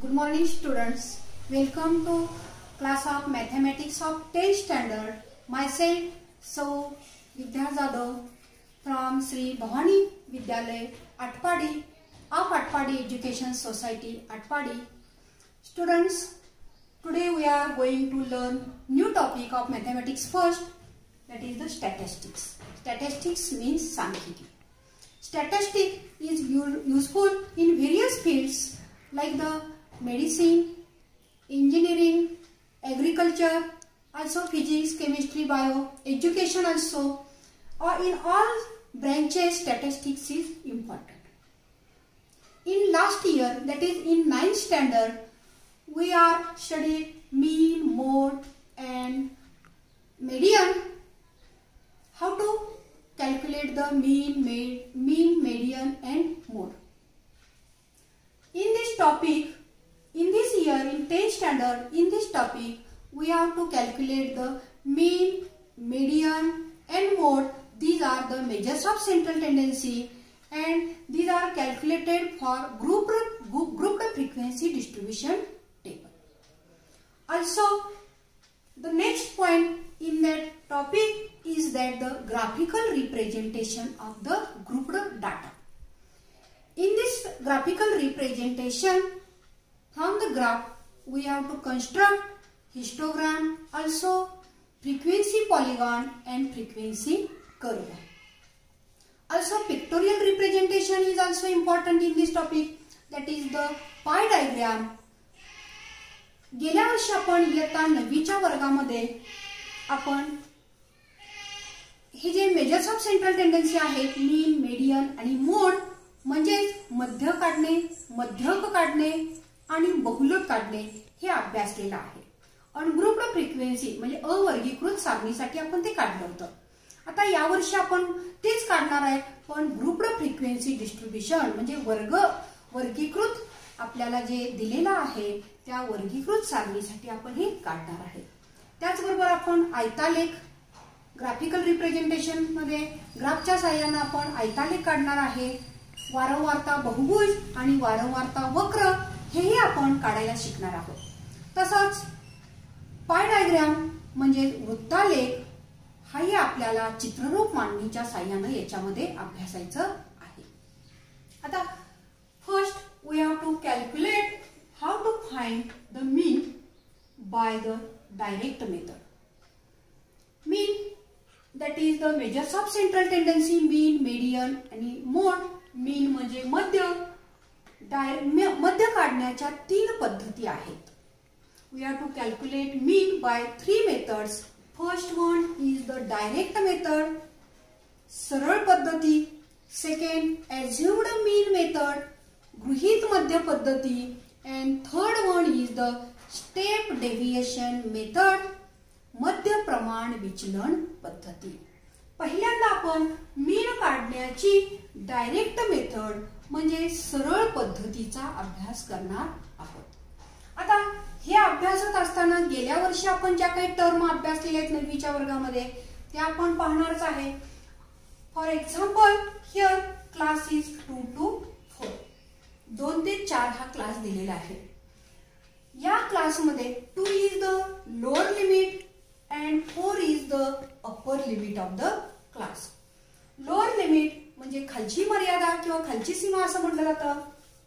Good morning students. Welcome to class of mathematics of 10th standard. Myself So Vidya Jadhav from Sri Bhavani Vidyalaya Atpadi of Atpadi Education Society Atpadi. Students, today we are going to learn new topic of mathematics first, that is the statistics. Statistics means सांख्यिकी. Statistics is useful in various fields like the medicine, engineering, agriculture, also physics, chemistry, bio, education also, or in all branches statistics is important. In last year, that is in 9th standard, we are studied mean, mode and median. How to calculate the mean, median and mode. In this topic, in this year, in 10th standard, in this topic, we have to calculate the mean, median and mode. These are the measures of central tendency and these are calculated for grouped frequency distribution table. Also, the next point in that topic is that the graphical representation of the grouped data. In this graphical representation, from the graph we have to construct histogram, also frequency polygon and frequency curve. Also pictorial representation is also important in this topic, that is the pie diagram. गेल्या वर्षी आपण इयत्ता 9वीच्या वर्गामध्ये आपण हे जे measures of central tendency आहेत, मीन, median आणि मोड, म्हणजे मध्य काढणे, मध्यक काढणे आणि बहुलक काढणे हे अभ्यासलेलं आहे. अनग्रुप्ड फ्रिक्वेन्सी म्हणजे अवर्गीकृत सारणीसाठी आपण ते काढलं होतं. आता या वर्षी आपण तेच काढणार आहे, पण ग्रुप्ड फ्रिक्वेन्सी डिस्ट्रीब्युशन म्हणजे वर्गीकृत आपल्याला जे दिलेलं आहे त्या वर्गीकृत सारणीसाठी आपण हे काढणार आहे. त्याचबरोबर आपण आयतालेख ग्राफिकल रिप्रेझेंटेशन मध्ये ग्राफच्या सहाय्याने आपण आयतालेख काढणार आहे. वारंवारता बहुभुज आणि वारंवारता वक्र हेही आपण काढायला शिकणार आहोत. तसंच पाय डायग्राम म्हणजे वृत्तालेख हाही आपल्याला चित्ररूप मांडणीच्या सहाय्याने याच्यामध्ये अभ्यासायचं आहे. आता first we have to calculate how to find the mean by the direct method. Mean, that is the measures of central tendency, mean, median आणि mode. mean म्हणजे मध्य. मध्य काढण्याच्या 3 पद्धती आहेत. We have to calculate mean by 3 methods. First one is the direct method, सरळ पद्धती. Second, assumed mean method, गृहीत मध्य पद्धती. And third one is the step deviation method, मध्य प्रमाण विचलन पद्धती. पहिल्यांदा आपण मीन काढण्याची डायरेक्ट मेथड म्हणजे सरळ पद्धतीचा अभ्यास करणार आहोत. आता हे अभ्यासत असताना गेल्या वर्षी आपण ज्या काही टर्म अभ्यासलेल्या आहेत 9वीच्या वर्गामध्ये त्या आपण पाहणारच आहे. For example, here class is 2 to 4. 2 ते 4 हा क्लास दिलेला आहे. या क्लासमध्ये 2 is the lower limit and 4 is the upper limit of the class. Lower limit म्हणजे खालची मर्यादा किंवा खालची सीमा असं म्हटलं जातं.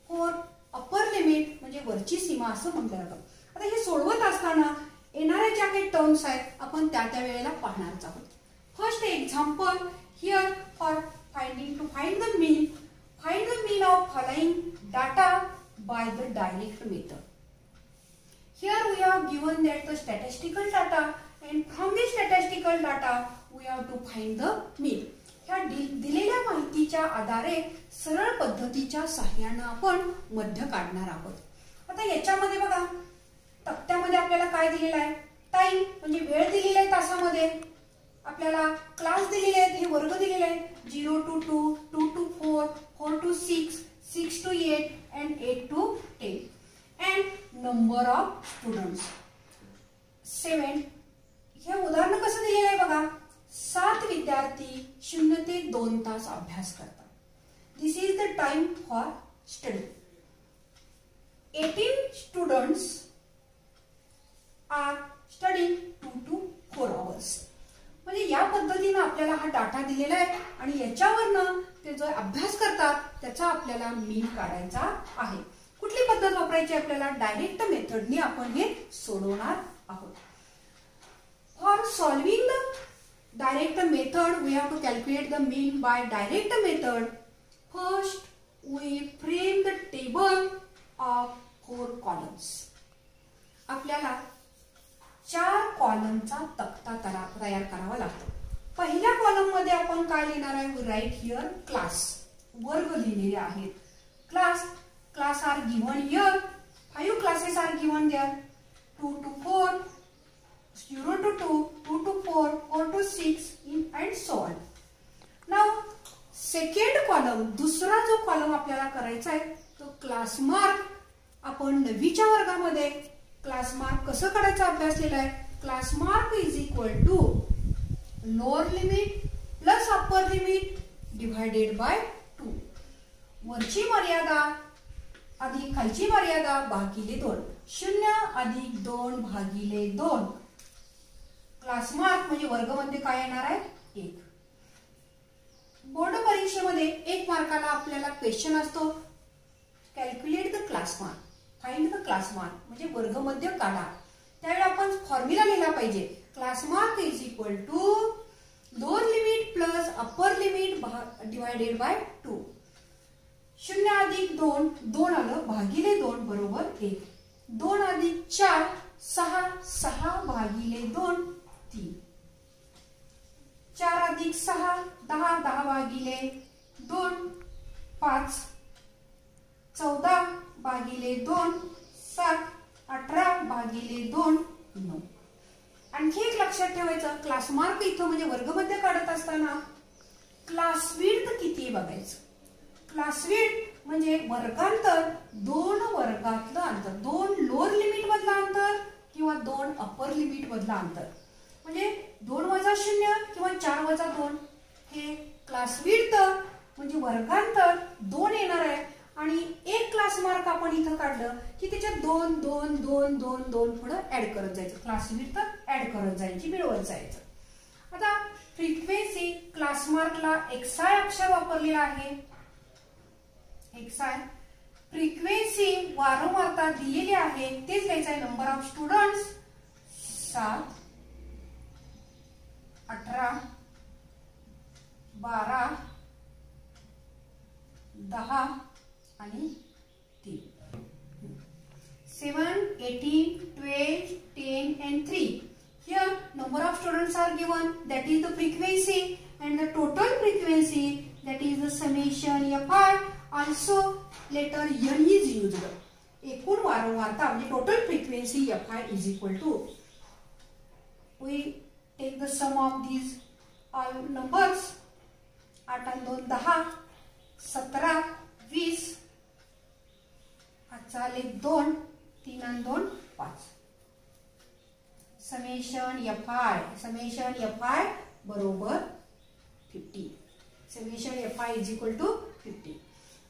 4 upper limit म्हणजे वरची सीमा असं म्हटलं जातं. आता हे सोडवत असताना येणाऱ्या ज्या काही टर्म्स आहेत आपण त्या वेळेला पाहणारच आहोत. First example, here for find the mean, find the mean of following data by the direct method. Here we have given that the statistical data and from the statistical data we have to find the mean. ह्या दिलेल्या माहितीच्या आधारे सरळ पद्धतीच्या सहाय्याने आपण मध्य काढणार आहोत. आता याच्यामध्ये बघा तक्त्यामध्ये आपल्याला काय दिलेलं आहे, टाइम म्हणजे वेळ दिलेला आहे तासामध्ये. आपल्याला क्लास दिलेले आहेत, हे वर्ग दिलेले आहेत 0 to 2, 2 to 4, 4 to 6, 6 to 8 and 8 to 10. And number of students 7. हे उदाहरण कसं दिलेलं आहे बघा, 7 विद्यार्थी 0 ते 2 तास अभ्यास करतात. This is the time for study. 18 students are studying 2 to 4 hours. म्हणजे या पद्धतीने आपल्याला हा डाटा दिलेला आहे आणि याच्यावरनं ते जो अभ्यास करतात त्याचा आपल्याला मीन काढायचा आहे. कुठली पद्धत वापरायची आपल्याला? डायरेक्ट मेथडने आपण हे सोडवणार आहोत. For solving the direct method we have to calculate the mean by direct method. First we frame the table of 4 columns. आपल्याला 4 कॉलमचा तक्ता तयार करावा लागतो. पहिल्या कॉलम मध्ये आपण काय लिहिणार आहे? Right here class. वर्ग लिहिलेले आहेत. Class are given here. 5 classes are given there. 2 to 4, 0 to 2, 2 to 4, 4 to 6 and so on. Now second column, दुसरा जो कॉलम आपल्याला करायचा आहे तो क्लास मार्क. आपण 9वीच्या वर्गामध्ये क्लास मार्क कसं काढायचं अभ्यासलेला आहे. Class mark is equal to lower limit plus upper limit divided by 2. वरची मर्यादा अधिक खालची मर्यादा भागिले 2. 0 अधिक 2 भागिले 2. क्लास मार्क म्हणजे वर्गमध्ये काय येणार आहे? 1. बोर्ड परीक्षेमध्ये 1 मार्काला आपल्याला क्वेश्चन असतो calculate the class mark. Find the class mark म्हणजे वर्गमध्य काढा. त्यावेळी आपण फॉर्म्युला लिहिला पाहिजे. Class mark is equal to lower limit plus upper limit divided by 2. 0 अधिक 2, 2 आलं भागिले 2 बरोबर 1. 2 अधिक 4, 6, 6 भागिले 2 3. 4 अधिक 6 10, 10 भागिले 2 5. 14 भागिले 2 7. 18 भागिले 2 9. आणखी एक लक्षात ठेवायचं, क्लास मार्क इथं म्हणजे वर्गमध्य काढत असताना क्लास विड्थ किती आहे बघायचं. क्लास विड्थ म्हणजे वर्गांतर 2 वर्गातलं अंतर. 2 लोअर लिमिट मधलं अंतर किंवा 2 अप्पर लिमिट मधलं अंतर. म्हणजे 2 वजा 0 किंवा 4 वजा 2 हे क्लास विड्थ म्हणजे वर्गांतर 2 येणार आहे. आणि एक क्लास मार्क आपण इथं काढलं की त्याच्यात 2 2 2 2 2 पुढे ऍड करत जायचं. क्लास विड्थ ऍड करत जायची, मिळवत जायचं. आता फ्रिक्वेन्सी क्लास मार्कला XI अक्षर वापरलेला आहे. XI फ्रिक्वेन्सी वारंवारता दिलेली आहे तेच लिहायचं आहे. नंबर ऑफ स्टुडंट्स 7 18 12 10 आणि 3. 7 18 12 10 and 3. Here number of students are given, that is the frequency, and the total frequency, that is the summation Fi. Also letter n is used. एकूण वारंवारता म्हणजे total frequency Fi is equal to, we take the sum of these all numbers. 8 and 2 10, 17 20, 2 3 and 2 5. Summation Fi बरोबर 50. Summation Fi is equal to 50.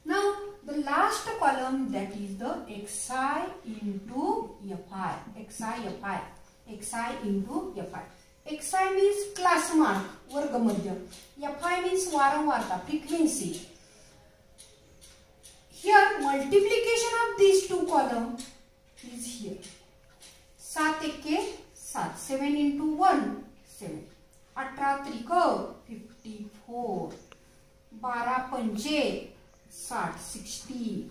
Now the last column, that is the Xi into Fi. Xi into Fi. Xi means class mark, वर्गमध्य. Fi means वारंवारता, frequency. Here multiplication of these two columns is here. 7 1 7, 7 into 1 7, 18 3 54, 12 5 60, 60,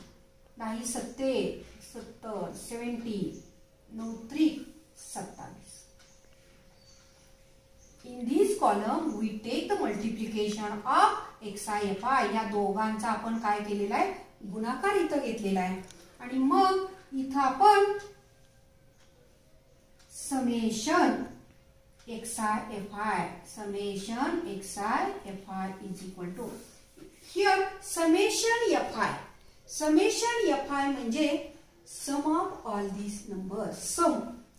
9 7 70, 70, 9 3 27. In this column we take the multiplication of Xi Fi. या दोघांचा आपण काय केलेला आहे? गुणाकार इथं घेतलेला आहे. आणि मग इथं आपण summation Xi Fi is equal to, here summation Fi म्हणजे sum of all these numbers, sum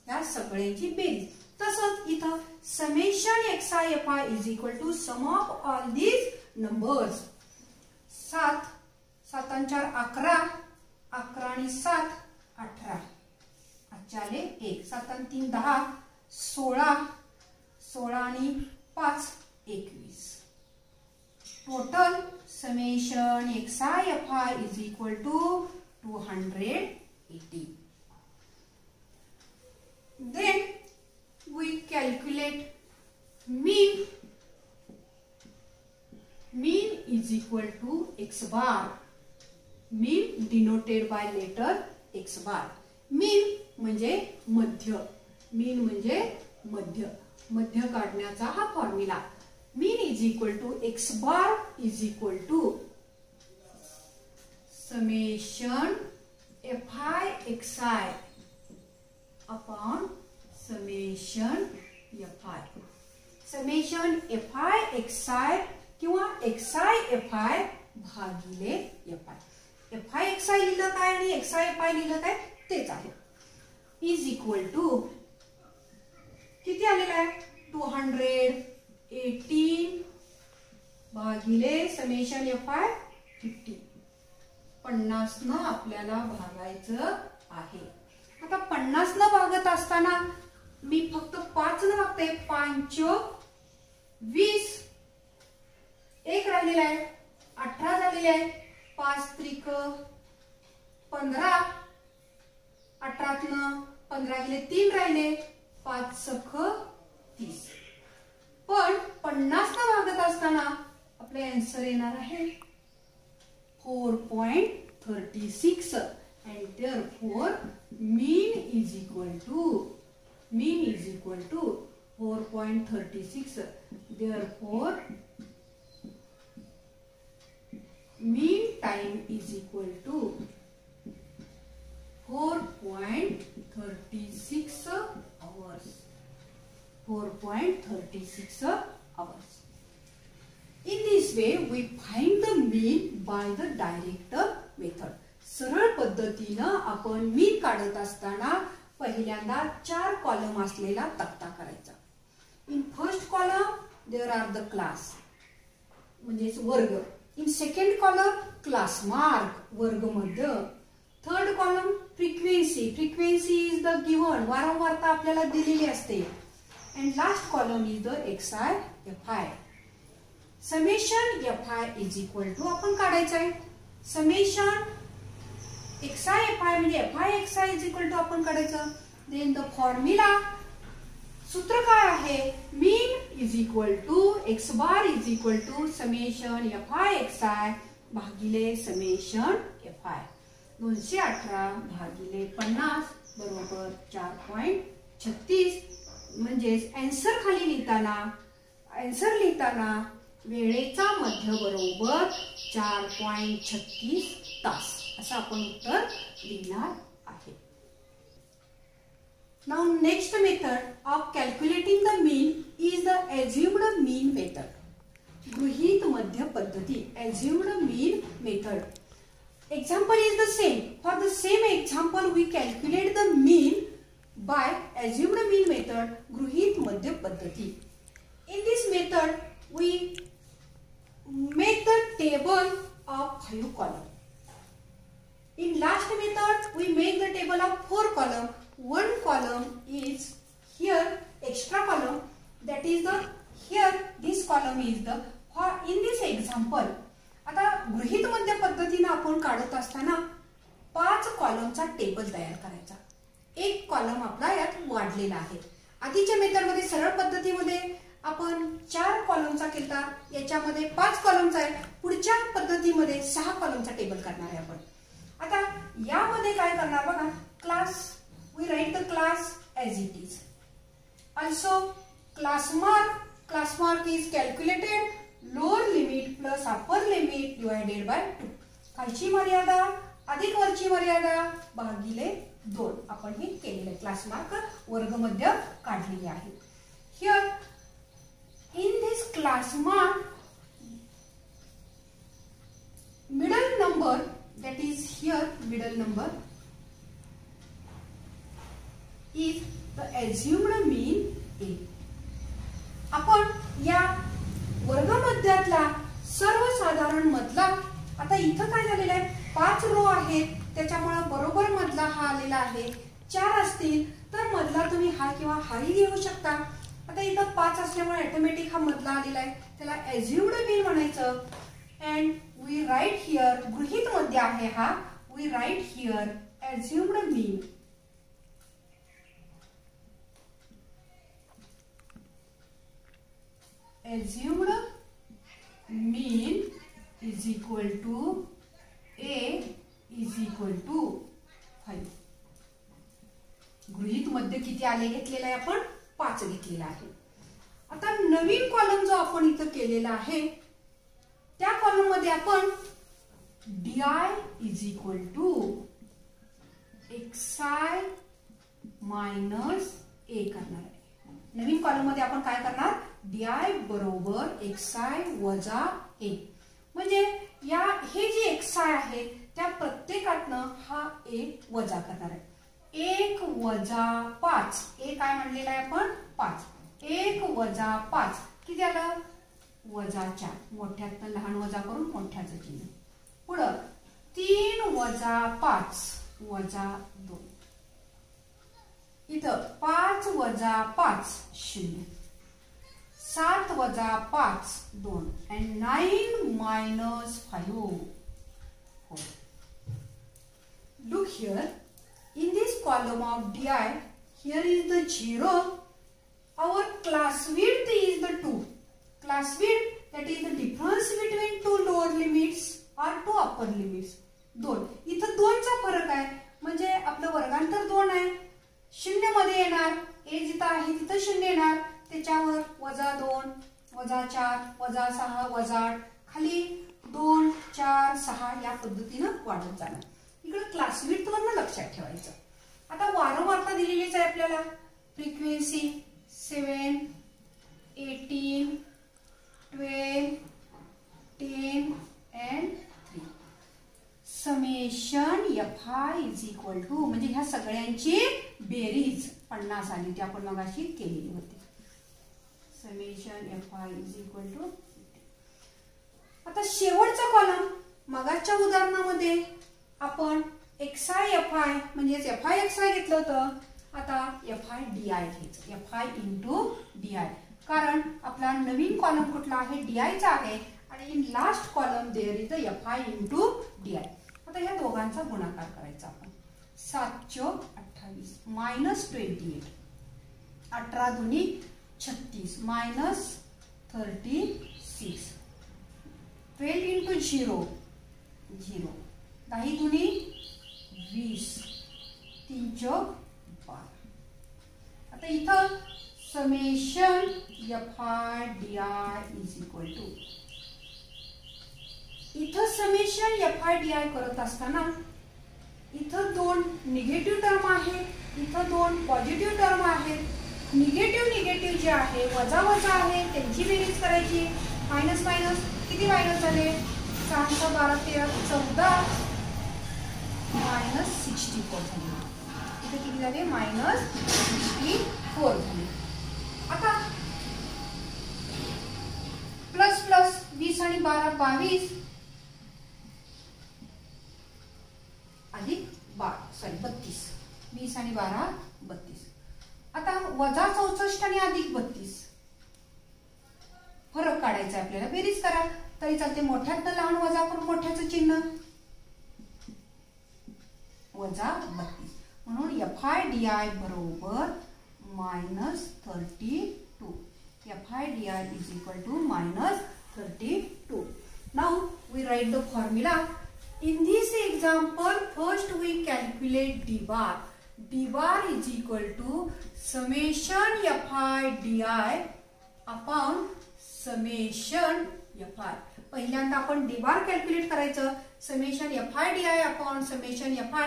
या सगळ्यांची बेरीज. तसंच इथं summation Xi Fi is equal to sum of all these numbers. 7 7 4 11, 11 आणि 7 18, आजचे आले 1, 7 आणि 3 10, 16, 16 आणि 5 21. Total summation xi fi is equal to 280. Then we calculate mean. Mean is equal to x bar. Mean denoted by letter x bar. Mean म्हणजे मध्य. Mean म्हणजे मध्य. मध्य काढण्याचा हा formula. Mean is equal to x bar is equal to summation fi xi upon summation fi. Summation fi xi किंवा xi fi भागिले fi. fi xi लिहिलं काय आणि xi fi लिहिलं काय तेच आहे. इज इक्वल टू किती आलेलं आहे 218 भागिले समेशन fi 50. 50 न आपल्याला भागायचं आहे. आता 50 न भागत असताना मी फक्त 5 न भागते. 5 20, 1 राहिलेला आहे, 18 झालेले आहे. 5 त्रिक 15, 18 15 गेले 3 राहिले, 5 सख 30. पण 50 न भागत असताना आपले आन्सर येणार आहे 4.36 and therefore mean is equal to 4.36. therefore mean time is equal to 4.36 hours. 4.36 hours. In this way we find the mean by the direct method. सरळ पद्धतीनं आपण मीन काढत असताना पहिल्यांदा 4 कॉलम असलेला तक्ता करायचा. In first column there are the class म्हणजे वर्ग. In second column class mark वर्ग मध्य. Third column frequency. Frequency is the given वारंवारता आपल्याला दिलेली असते. And last column is the xi fi. Summation fi is equal to आपण काढायचं आहे. समेशन xi fi म्हणजे fi xi is equal to आपण काढायचं. देन द फॉर्म्युला सूत्र काय आहे mean is equal to x bar is equal to summation fi xi भागिले समेशन fi. 218 भागिले 50 बरोबर 4.36. म्हणजेच आन्सर खाली लिहिताना वेळेचा मध्य बरोबर 4.36 तास असं आपण उत्तर लिहिणार आहे. Now next method of calculating the mean is the assumed mean method. गृहीत मध्य पद्धती assumed mean method. Example is the same. For the same example we calculate the mean by assumed mean method गृहीत मध्य पद्धती. In this method we make the table of 5 column. In last method we make the table of 4 column. One column is here extra column, that is the here this column is the in this example. आता गृहीत मध्य पद्धतीने आपण काढत असताना 5 कॉलमचा table तयार करायचा. एक कॉलम आपला यात वाढलेला आहे. आधीच्या मेथड मध्ये सरळ पद्धतीमध्ये आपण 4 कॉलमचा केला, याच्यामध्ये 5 कॉलमचा आहे. पुढच्या पद्धतीमध्ये 6 कॉलमचा टेबल करणार आहे आपण. आता यामध्ये काय करणार बघा. Class we write the class as it is. Also class mark is calculated lower limit plus upper limit divided by 2. खालची मर्यादा अधिक वरची मर्यादा भागिले 2 आपण हे केलेले. क्लास मार्क वर्ग मध्य काढलेले आहे. Here in this class mark middle number, that is here middle number is the assumed mean A. आपण या वर्गमध्यातला सर्वसाधारण मधला आता इथं काय झालेलं आहे 5 रो आहेत त्याच्यामुळे बरोबर मधला हा आलेला आहे. 4 असतील तर मधला तुम्ही हा किंवा हाही घेऊ शकता. आता इथं 5 असल्यामुळे ऑटोमॅटिक हा मधला आलेला आहे, त्याला अज्युम्ड मीन म्हणायचं. अँड वी राईट हिअर, गृहीत मध्य आहे हा. We write here assumed mean. assumed mean is equal to A is equal to 5. गृहीत मध्य किती आले घेतलेला आहे आपण? 5 घेतलेला आहे. आता नवीन कॉलम जो आपण इथं केलेला आहे त्या कॉलम मध्ये आपण di is equal to xi minus a करणार आहे. नवीन कॉलम मध्ये आपण काय करणार? di बरोबर xi वजा a. म्हणजे या हे जे xi आहे त्या प्रत्येकातनं हा a वजा करणार आहे. 1 वजा 5, a काय म्हणलेला आहे आपण? 5. 1 वजा 5 किती आलं? वजा 4. मोठ्यातनं लहान वजा करून मोठ्याचं चिन्ह. पुढं 3 वजा 5 वजा 2. इथं 5 वजा 5 0. 7 वजा 5 2 and 9 minus 5 4. Look here, in this column of di, here is the 0. Our class width is the 2. Class width, that is the difference between two lower limits or two upper limits. 2. इथं 2 चा फरक आहे, म्हणजे आपलं वर्गांतर 2 आहे. 0 मध्ये येणार, a जिथं आहे तिथं 0 येणार, त्याच्यावर वजा 2 वजा 4 वजा 6 वजा 8 खाली 2 4 6 या पद्धतीनं वाढत जाणार. इकडे क्लास विड्थ वरनं लक्षात ठेवायचं. आता वारंवारता दिलेलीच आहे आपल्याला. Frequency 7 18 12 10 and 3. Summation fi is equal to, म्हणजे ह्या सगळ्यांची बेरीज 50 आली, ती आपण मगाशी केलेली होती. Summation fi is equal to. आता शेवटचा कॉलम, मगाच्या उदाहरणामध्ये आपण xi fi म्हणजे fi xi घेतलं होतं. आता fi di घ्यायचं, fi इंटू di, कारण आपला नवीन कॉलम कुठला आहे? di चा आहे. आणि in last column there is the fi into di. आता ह्या दोघांचा गुणाकार करायचा आपण. 7 चौक 28 मायनस 28, 18 दुनी 36 मायनस 36, 12 इंटू 0 0, 10 दुनी 20, 3 चौक 12. आता इथं summation fi di is equal to, इथं समेशन fi di करत असताना इथं 2 निगेटिव्ह टर्म आहे, इथं 2 पॉझिटिव्ह टर्म आहेत. निगेटिव्ह जे आहे वजा वजा आहे त्यांची बेरीज करायची. मायनस मायनस किती मायनस झाले? 7 12 13 14 मायनस 64 झाले. इथे किती झाले? मायनस 64 झाले. आता प्लस प्लस 20 आणि 12 22 अधिक 32, 20 आणि 12 32. आता वजा 64 आणि अधिक 32 फरक काढायचा आहे आपल्याला. बेरीज करा तरी चालते. मोठ्यातनं लहान वजा करून मोठ्याचं चिन्ह, वजा 32. म्हणून fi di बरोबर minus 32. fi di is equal to minus 32. Now we write the formula. In this example, first we calculate d bar. D bar is equal to summation fi di upon summation fi. पहिल्यांदा आपण d bar calculate करायचं. Summation fi di upon summation fi.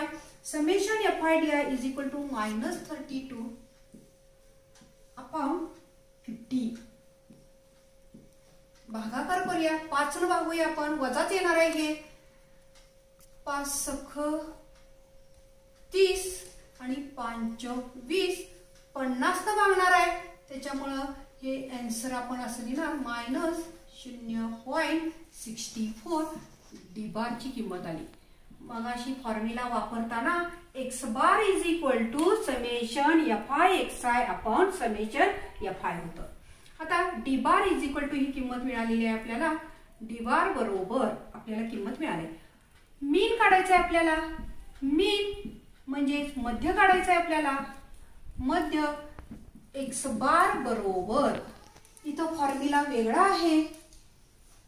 Summation fi di is equal to minus 32 upon 50. भागाकार करूया. 5 ने भागूया आपण, वजाच येणार आहे हे. 5 सख 30 आणि 5 चौक 20, 50 तर भागणार आहे. त्याच्यामुळं हे आन्सर आपण असं लिहिणार मायनस 0.64 डी बारची किंमत आली. मगाशी फॉर्म्युला वापरताना X bar is equal to summation F I X I upon summation F I होतं. आता D bar is equal to ही किंमत मिळालेली आहे आपल्याला. डी बार बरोबर आपल्याला किंमत मिळाली. मीन काढायचं आहे आपल्याला. मीन म्हणजे मध्य काढायचं आहे आपल्याला. मध्य एक्स बार बरोबर इथं फॉर्म्युला वेगळा आहे.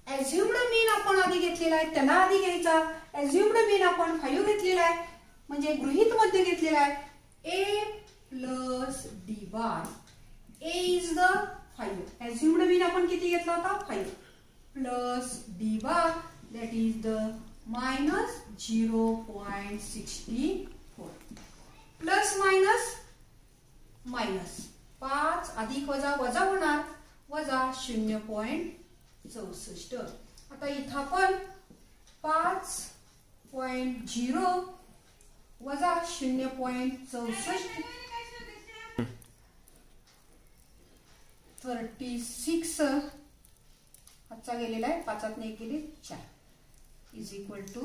ॲझ्युम्ड मीन आपण आधी घेतलेला आहे त्याला आधी घ्यायचा. ॲझ्युम्ड मीन आपण 5 घेतलेला आहे म्हणजे गृहीत मध्य घेतलेला आहे. A plus D bar. A is the 5. Assumed mean आपण किती घेतला होता 5 plus D bar that is the minus 0.64 plus minus minus 5 अधिक वजा वजा होणार वजा 0.64. आता इथं आपण 5.0 वजा 0.64 36 हातचा गेलेला आहे. 5 ने 1 गेले 4 is equal to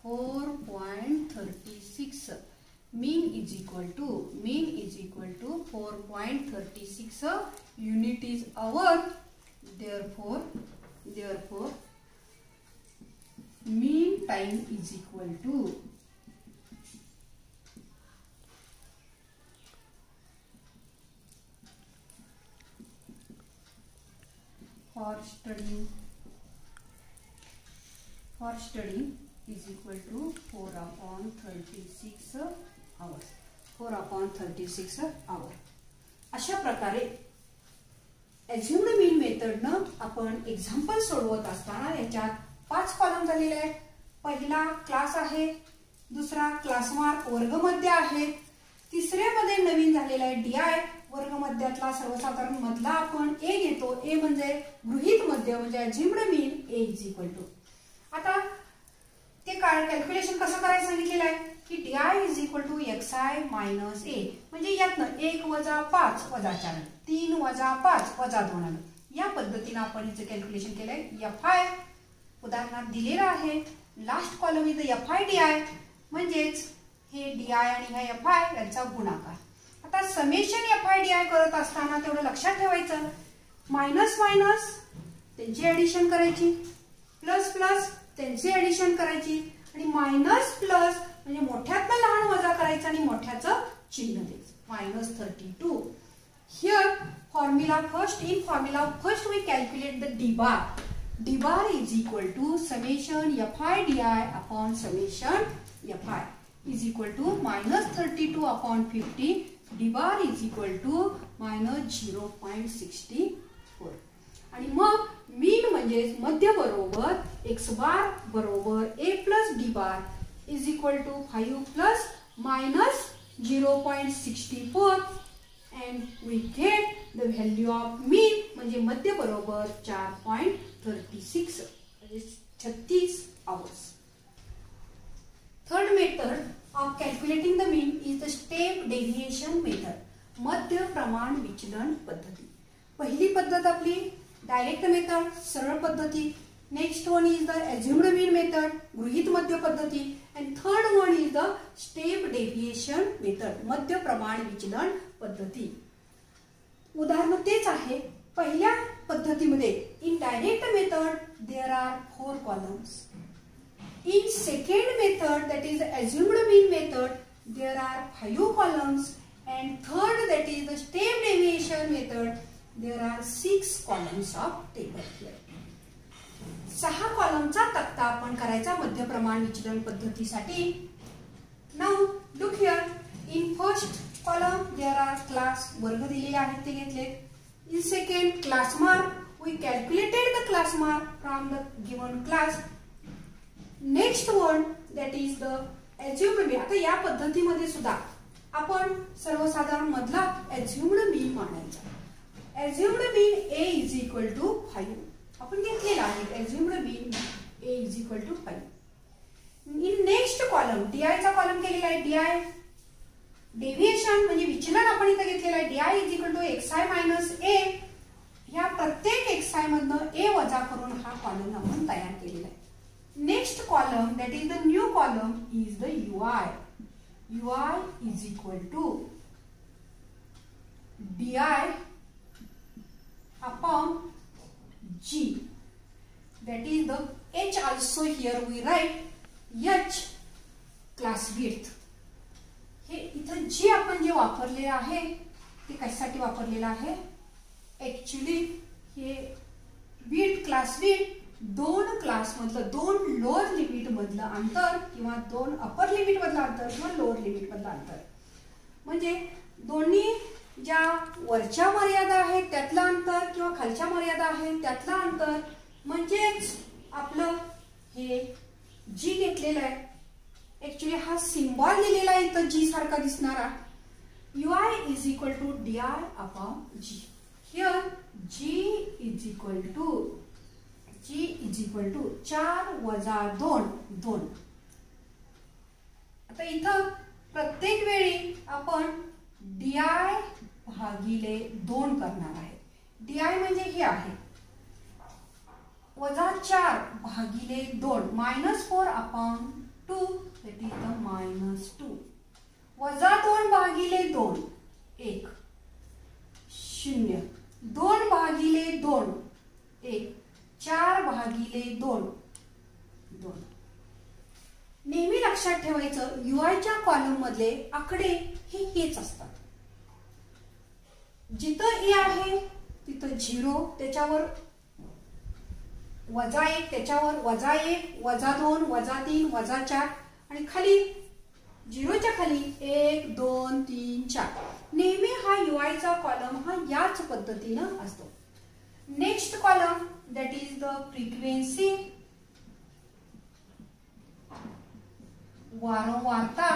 4.36. Mean is equal to 4.36 unit is hour. Therefore mean time is equal to for studying is equal to 4/36 hours. 4/36 hour. अशा प्रकारे ॲझ्युम्ड मीन मेथडनं आपण एक्झाम्पल सोडवत असताना याच्यात 5 कॉलम झालेले आहेत. पहिला क्लास आहे, दुसरा क्लास मार्क वर्गमध्य आहे, तिसऱ्यामध्ये नवीन झालेला आहे DI वर्गमध्यातला सर्वसाधारण मधला आपण ए घेतो. ए म्हणजे गृहीत मध्य म्हणजे assumed mean. A is equal to आता ते कॅल्क्युलेशन कसं करायचं सांगितलेलं आहे की DI is equal to XI minus A. म्हणजे यातनं 1 वजा 5 वजा 4 3 वजा 5 वजा 2 या पद्धतीने आपण इथे कॅल्क्युलेशन केलंय. FI उदाहरणात दिलेलं आहे. लास्ट कॉलम इथं FI DI म्हणजेच हे DI आणि ह्या FI यांचा गुणाकार. आता समेशन FI DI करत असताना तेवढं लक्षात ठेवायचं मायनस मायनस त्यांची ऍडिशन करायची, प्लस प्लस त्यांची ऍडिशन करायची आणि मायनस प्लस म्हणजे मोठ्यातनं लहान वजा करायचं आणि मोठ्याचं चिन्ह द्यायचं. -32. Here formula first. In formula first we calculate the d bar. D bar is equal to summation FI DI upon summation FI is equal to -32 upon 50. D bar is equal to -0.64. आणि मग मीन म्हणजे मध्य बरोबर X bar बरोबर A plus D bar is equal to 5 plus minus 0.64 and we get the value of mean म्हणजे मध्य बरोबर 4.36 म्हणजे 36 hours. Third method of calculating the mean is the step deviation method. मध्य प्रमाण विचलन पद्धती. पहिली पद्धत आपली डायरेक्ट मेथड सरळ पद्धती. Next one is the assumed mean method गृहीत मध्य पद्धती. And third one is the step deviation method मध्य प्रमाण विचलन पद्धती. उदाहरण तेच आहे. पहिल्या पद्धतीमध्ये in direct method there are 4 columns. In second method that is assumed mean method there are 5 columns. And third that is the step deviation method there are 6 columns of table here. 6 कॉलमचा तक्ता आपण करायचा मध्य प्रमाण विचलन पद्धतीसाठी. Now look here. In first column there are class वर्ग दिलेले आहेत ते घेतले. In second class mark we calculated the class mark from the given class. Next one that is the assumed mean. आता या पद्धतीमध्ये सुद्धा आपण सर्वसाधारण मधला assumed mean मानायचा. Assumed mean A is equal to 5 आपण घेतलेला आहे. Assumed mean A is equal to 5. In next column DI चा कॉलम केलेला आहे. DI डेव्हिएशन म्हणजे विचलन आपण इथे घेतलेला आहे. DI is equal to XI minus A. ह्या प्रत्येक XI मधनं A वजा करून हा कॉलम आपण तयार केलेला आहे. Next column, that is the new column, is the UI. UI is equal to DI upon G. That is the H also here we write H class width. हे इथं जे आपण जे वापरले आहे ते कशासाठी वापरलेलं आहे? ऍक्च्युली हे विड्थ क्लास विड्थ दोन क्लास मधलं दोन लोअर लिमिट मधलं अंतर किंवा दोन अपर लिमिट मधलं अंतर किंवा लोअर लिमिट मधलं अंतर, म्हणजे दोन्ही ज्या वरच्या मर्यादा आहेत त्यातलं अंतर किंवा खालच्या मर्यादा आहेत त्यातलं अंतर, म्हणजेच आपलं हे जी घेतलेलं आहे. ऍक्च्युली हा सिम्बॉल लिहिलेला आहे इथं जी सारखा दिसणारा. UI is equal to DI upon G. Here G is equal to 4 वजा 2 2. आता इथं प्रत्येक वेळी आपण DI भागिले 2 करणार आहे. DI म्हणजे हे आहे वजा 4 भागिले 2 -4 अपॉन 2, that is the -2. वजा 2 भागिले 2 1 0, 2 भागिले 2 1, 4 भागिले 2 2. नेहमी लक्षात ठेवायचं UIच्या कॉलम मधले आकडे हेच असतात. जिथं ए आहे तिथं 0, त्याच्यावर वजा 1, त्याच्यावर वजा 1, वजा 2, वजा 3, वजा 4 आणि खाली 0च्या खाली 1 2 3 4. नेहमी हा UIचा कॉलम हा याच पद्धतीनं असतो. Next column that is the frequency, वारंवारता.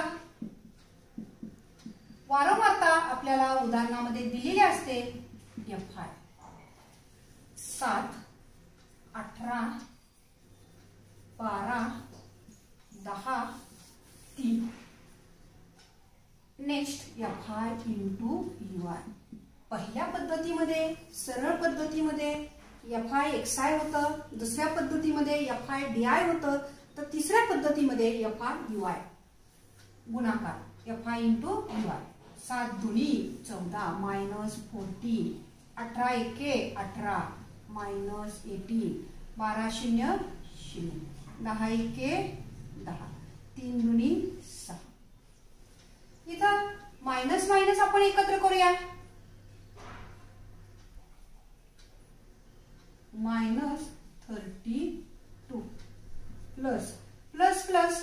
वारंवारता आपल्याला उदाहरणामध्ये दिलेली असते FI 7 18 12 10 3. Next FI into UI. पहिल्या पद्धतीमध्ये सरळ पद्धतीमध्ये FI XI होतं, दुसऱ्या पद्धतीमध्ये FI DI होतं, तर तिसऱ्या पद्धतीमध्ये FI UI गुणाकार FI इंटू UI. 7 दुनी 14 -14, 18 एके 18 -18, 12 0 0, 10 एके 10, 3 दुनी 6. इथं मायनस मायनस आपण एकत्र करूया. -32 प्लस प्लस प्लस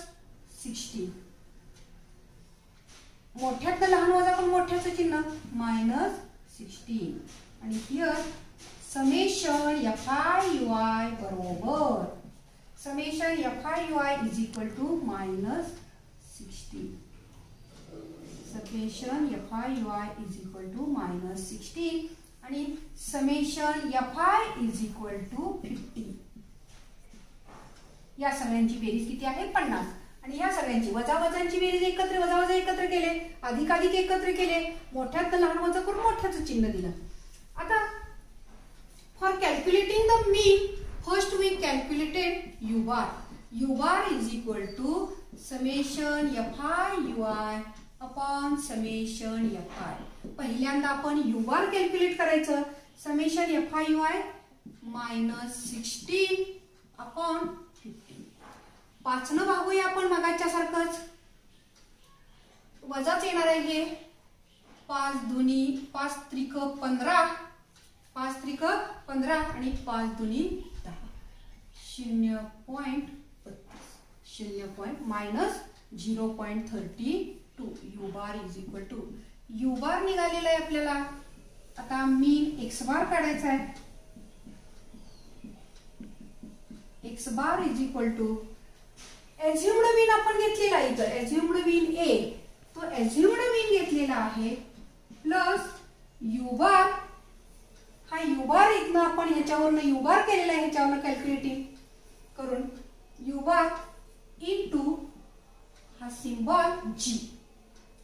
16. मोठ्यातलं लहान वजा पण मोठ्याचं चिन्ह -16. आणि हिअर समेशन FI UI बरोबर summation FI UI is equal to -16. Summation FI UI is equal to -16 आणि summation FI is equal to 50. या सगळ्यांची बेरीज किती आहे? 50. आणि या सगळ्यांची वजावजांची बेरीज एकत्र वजावजा एकत्र केले, अधिकाधिक एकत्र केले, मोठ्यात लहान वजा करून मोठ्याचं चिन्ह दिलं. आता for calculating the mean first we calculated U bar. U bar is equal to summation FI UI upon summation FI. पहिल्यांदा आपण U bar कॅल्क्युलेट करायचं. Summation FI UI -16 upon 50. 5 न भागूया आपण मगाच्या सारखंच, वजाच येणार आहे हे. 5 दुनी 5 त्रिक 15, 5 त्रिक 15 आणि 5 दुनी 10. 0.32. U bar is equal to U bar निघालेला आहे आपल्याला. आता मीन X bar काढायचा आहे. X bar is equal to assumed mean आपण घेतलेला आहे. इथं एज्युम्ड मीन A, तो एज्युम्ड मीन घेतलेला आहे प्लस U bar. हा U bar इथनं आपण ह्याच्यावरनं U bar केलेला आहे, ह्याच्यावरनं कॅल्क्युलेटिंग करून U bar इनटू हा symbol G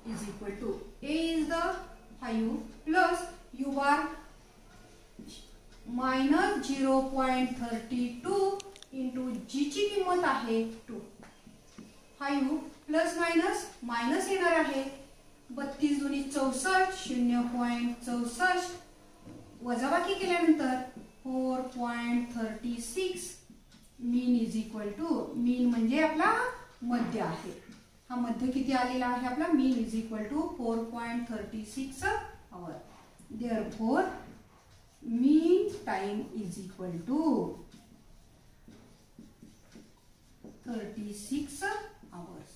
is equal to A is the 5 plus U bar -0.32 into G ची किंमत आहे 2. 5 प्लस मायनस मायनस येणार आहे. 32 दुनी 64 0.64 वजाबाकी केल्यानंतर 4.36 मीन इज इक्वल टू मीन म्हणजे आपला मध्य आहे. हा मध्य किती आलेला आहे आपला mean is equal to 4.36 hour. Therefore mean time is equal to 36 hours.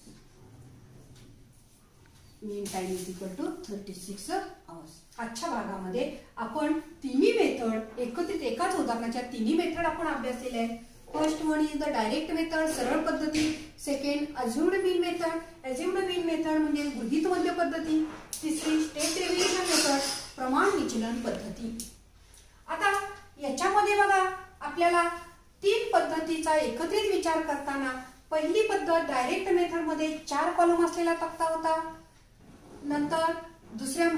Mean time is equal to 36 hours. आजच्या भागामध्ये आपण तिन्ही मेथड एकत्रित एकाच उदाहरणाच्या तिन्ही मेथड आपण अभ्यासलेल्या आहेत. First one is the direct method सरळ पद्धती. सेकंड अज्युम्ड मीन मेथड. अज्युम्ड मीन मेथड म्हणजे गृहीत मध्य पद्धती. तिसरी स्टेप डेव्हिएशन मेथड प्रमाण विचलन पद्धती. आता याच्यामध्ये बघा आपल्याला तीन पद्धतीचा एकत्रित विचार करताना पहिली पद्धत डायरेक्ट मेथड मध्ये 4 कॉलम असलेला तक्ता होता. नंतर दुसऱ्या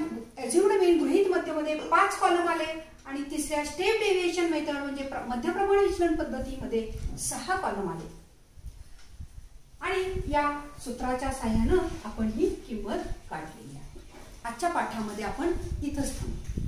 अज्युम्ड मीन गृहीत मध्य मध्ये 5 कॉलम आले आणि तिसऱ्या स्टेप डेव्हिएशन मेथड म्हणजे मध्य प्रमाण विचलन पद्धतीमध्ये 6 कॉलम आले. आणि या सूत्राच्या सहाय्याने आपण ही किंमत काढलेली आहे. आजच्या पाठामध्ये आपण इथंच थांबू.